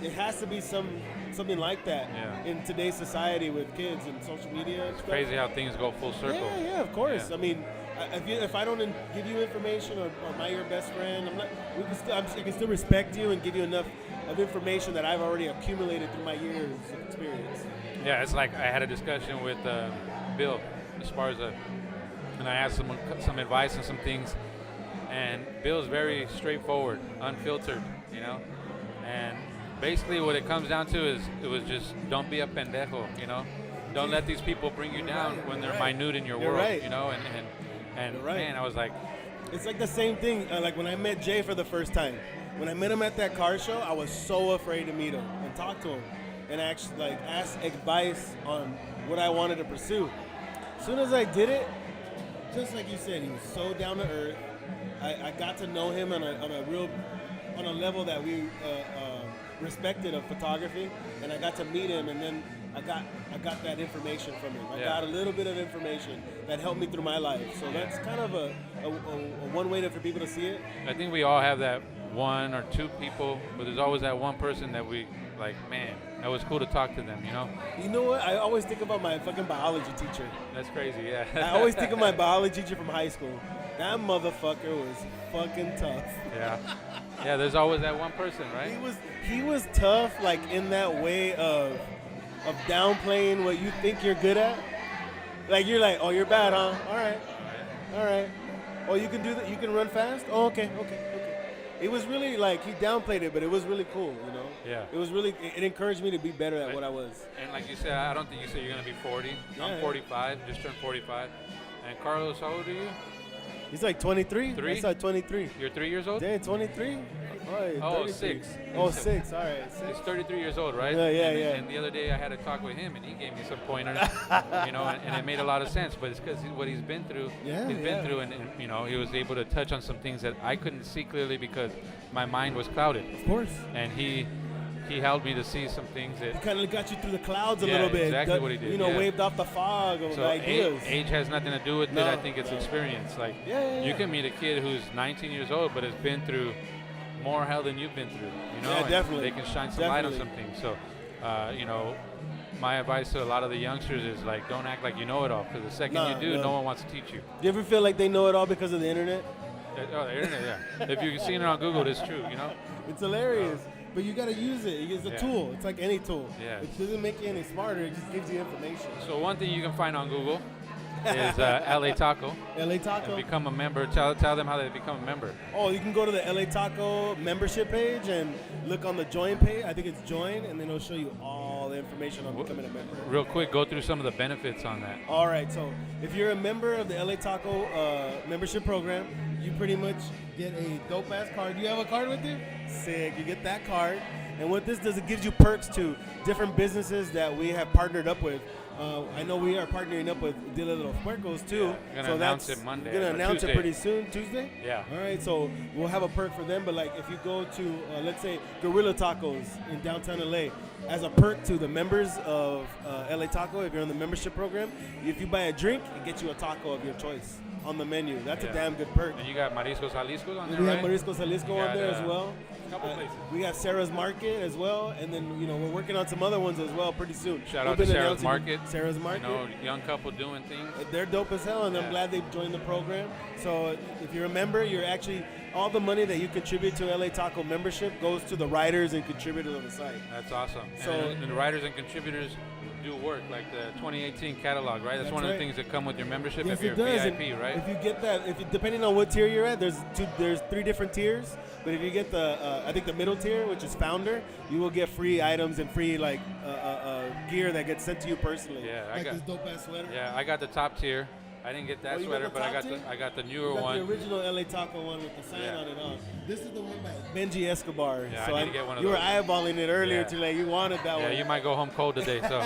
it has to be something like that in today's society with kids and social media. It's crazy how things go full circle. Yeah, of course. Yeah. I mean, if I don't give you information or am I your best friend, I can still respect you and give you enough of information that I've already accumulated through my years of experience. Yeah, it's like I had a discussion with Bill as far as and I asked him some advice on some things, and Bill's very straightforward, unfiltered, you know, and basically what it comes down to is it was just don't be a pendejo, you know, don't let these people bring you down when they're minute in your world, you know, and man, I was like, it's like the same thing. Like when I met Jay for the first time, when I met him at that car show, I was so afraid to meet him and talk to him, and actually ask advice on what I wanted to pursue. As soon as I did it, just like you said, he was so down to earth. I got to know him on a level that we respected of photography, and I got to meet him, and then I got that information from him. I got a little bit of information that helped me through my life. So that's kind of a one way for people to see it. I think we all have that 1 or 2 people, but there's always that one person that we like, man, that was cool to talk to them, you know? You know what? I always think about my fucking biology teacher. That's crazy, yeah. I always think of my biology teacher from high school. That motherfucker was fucking tough. Yeah, there's always that one person, right? He was tough, like in that way of downplaying what you think you're good at. Like you're like, oh, you're bad, huh? All right. Oh, you can do that. You can run fast. Oh, okay. It was really like he downplayed it, but it was really cool, you know. Yeah. It encouraged me to be better at what I was. And like you said, I don't think you said you're gonna be 40. I'm 45, just turned 45. And Carlos, how old are you? He's like 23. 3? I saw 23. You're 3 years old? Damn, 23? Oh, 6. Oh, 6. All right. 6. He's 33 years old, right? Yeah. And the other day I had a talk with him, and he gave me some pointers, you know, and it made a lot of sense. But it's because what he's been through, and you know, he was able to touch on some things that I couldn't see clearly because my mind was clouded. Of course. And he helped me to see some things that... He kind of got you through the clouds a little bit. Exactly what he did. You know, waved off the fog of ideas. Age has nothing to do with it. I think it's experience. Like, you can meet a kid who's 19 years old but has been through more hell than you've been through. You know, yeah, definitely. They can shine some light on something. So, you know, my advice to a lot of the youngsters is like, don't act like you know it all, because the second you do, no one wants to teach you. Do you ever feel like they know it all because of the internet? The internet, yeah. If you've seen it on Google, it's true. You know, it's hilarious. But you got to use it. It's a tool. It's like any tool. Yeah. It doesn't make you any smarter. It just gives you information. So one thing you can find on Google is LA Taco. LA Taco. And become a member. Tell them how they become a member. Oh, you can go to the LA Taco membership page and look on the join page. I think it's join, and then it'll show you all the information on becoming a member. Real quick, go through some of the benefits on that. All right. So if you're a member of the LA Taco membership program, you pretty much get a dope-ass card. Do you have a card with you? Sick. You get that card. And what this does, it gives you perks to different businesses that we have partnered up with. I know we are partnering up with Dia de los Puercos too. We're gonna announce it Monday. We're gonna announce Tuesday. it pretty soon, Tuesday. Yeah. All right, so we'll have a perk for them. But like, if you go to let's say Gorilla Tacos in downtown LA, as a perk to the members of LA Taco, if you're in the membership program, if you buy a drink, it gets you a taco of your choice on the menu. That's Yeah. a damn good perk. And you got Mariscos Jalisco on there, We right? have Mariscos Jalisco You on got, there as well. A couple places. We got Sarah's Market as well, and then we're working on some other ones as well pretty soon. Shout We've out to been Sarah's announcing Market. Sarah's Market. You know, young couple doing things. They're dope as hell, and I'm Yeah. glad they joined the program. So if you remember, you're actually all the money that you contribute to LA Taco membership goes to the writers and contributors of the site. That's awesome. So- and the writers and contributors do work, like the 2018 catalog, right? That's one of the right. things that come with your membership Yes, if you're it does. VIP, And right? If you get that, depending on what tier you're at, there's 3 different tiers. But if you get I think the middle tier, which is founder, you will get free items and free gear that gets sent to you personally. Yeah, like this dope ass sweater. Yeah, I got the top tier. I didn't get that Oh, you got sweater, the but top tier? I got the You newer got one. the original LA Taco one with the sign Yeah. on it on. This is the one by Benji Escobar. Yeah, so I need to get one of you were those. eyeballing it earlier Yeah. today. You wanted that Yeah, one. you might go home cold today. So,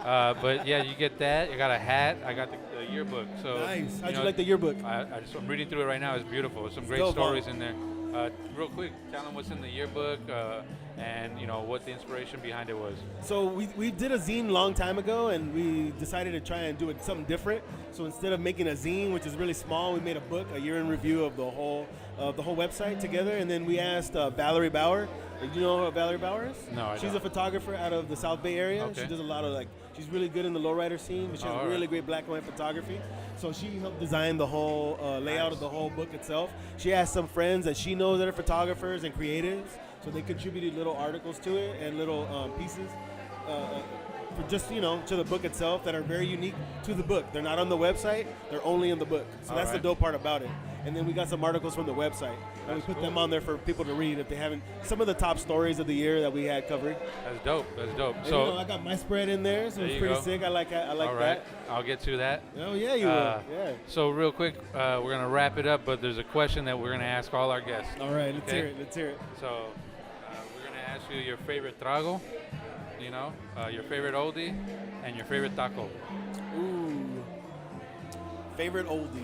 but yeah, you get that. You got a hat. I got the yearbook. So Nice. How'd you know, like the yearbook? I'm reading through it right now. It's beautiful. Some great dope, stories in there. Real quick, tell them what's in the yearbook and what the inspiration behind it was. So we did a zine long time ago, and we decided to try and do it something different. So instead of making a zine, which is really small, we made a book, a year in review of the whole website together. And then we asked Valerie Bauer. Do you know who Valerie Bauer is? No, I She's don't. a photographer out of the South Bay area. Okay. She does a lot of she's really good in the lowrider scene, but she has all really right. great black and white photography. So she helped design the whole layout Nice. of the whole book itself. She has some friends that she knows that are photographers and creatives, so they contributed little articles to it and little pieces for just to the book itself that are very unique to the book. They're not on the website; they're only in the book. So All that's right. the dope part about it. And then we got some articles from the website, and we That's put cool. them on there for people to read if they haven't. Some of the top stories of the year that we had covered. That's dope. That's dope. And, So, I got my spread in there, so There it's you pretty go. sick. I like all right, that. I'll get to that. Oh yeah, you will. Yeah. So real quick, we're gonna wrap it up, but there's a question that we're gonna ask all our guests. All right, let's Okay. hear it. Let's hear it. So we're gonna ask you your favorite trago, your favorite oldie, and your favorite taco. Ooh. Favorite oldie.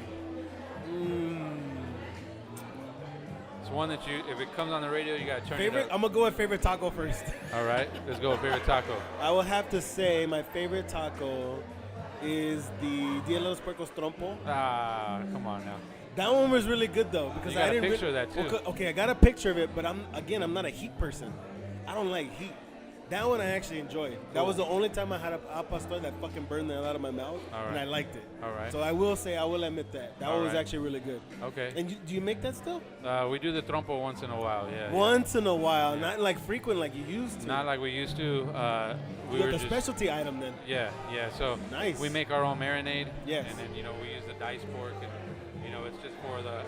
It's one that if it comes on the radio, you gotta turn Favorite. it up. I'm gonna go with favorite taco first. All right, let's go with favorite taco. I will have to say my favorite taco is the Dia de los Puercos Trompo. Ah, come on now. That one was really good though because You got I a didn't picture of that, too. Okay, I got a picture of it, but I'm not a heat person. I don't like heat. That one I actually enjoyed. That was the only time I had a al pastor that fucking burned the hell out of my mouth, All and right. I liked it. All right. So I will admit that All one was right. actually really good. Okay. And do you make that still? We do the trompo once in a while. Yeah. Once in a while, not like frequent like you used to. Not like we used to. We You were got the just specialty item then. Yeah. So Nice. we make our own marinade. Yes. And then we use the diced pork, and it's just for the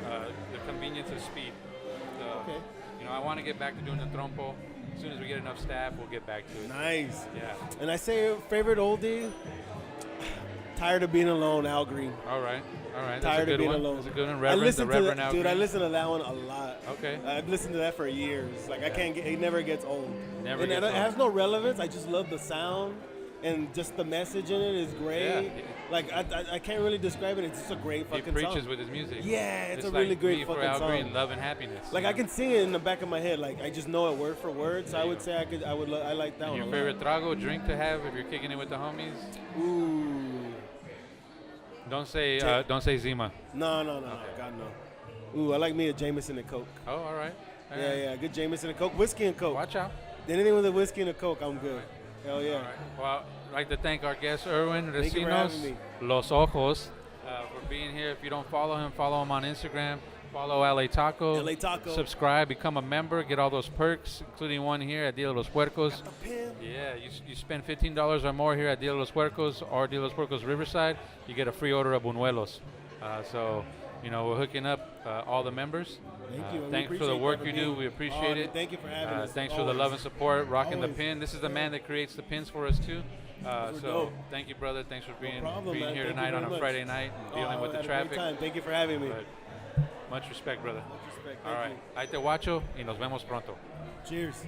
convenience of speed. So, Okay. I want to get back to doing the trompo. As soon as we get enough staff, we'll get back to it. Nice. Yeah. And I say favorite oldie. Tired of being alone, Al Green. All right. That's Tired a good of being one. alone. That's a good one. I Reverend, listened the to Reverend that, Al dude. I Green. listened to that one a lot. Okay. I've listened to that for years. Like I can't get. It never gets old. Never and gets it old. has no relevance. I just love the sound, and just the message in it is great. Yeah. Like I can't really describe it. It's just a great He fucking preaches song. with his music. Yeah, it's Just a really like great me for fucking Al song. Green, Love and Happiness. Like I can sing it in the back of my head. Like I just know it word for word. So There I you would go. say I like that And one. your a favorite trago drink to have if you're kicking it with the homies? lot. Ooh. Don't say Zima. No. God no. Ooh, I like me a Jameson and Coke. Oh, all right. All Yeah, right. yeah, good Jameson and Coke. Whiskey and Coke. Watch out. Anything with a whiskey and a Coke, I'm good. Hell yeah. All right. Well, I'd like to thank our guest, Erwin Thank you for having Recinos, me. Los Ojos, for being here. If you don't follow him on Instagram. Follow LA Taco. LA Taco. Subscribe, become a member, get all those perks, including one here at Dia de los Puercos. The pin. Yeah, you spend $15 or more here at Dia de los Puercos or Dia de los Puercos Riverside, you get a free order of buñuelos. So, we're hooking up all the members. Thank you. We Thanks for the appreciate work that you for do. being- We appreciate Oh, it. Thank you for having us. Thanks for the Always. love and support, rocking Always. the pin. This is the man that creates the pins for us too. We're So dope. thank you, brother. Thanks for being problem, man. here Thank you tonight on very a much. Friday night and dealing Oh, with I the had a great traffic. time. Thank you for having me. But much respect, brother. Much respect. All Thank right. Ahí te guacho y nos vemos pronto. you. Cheers.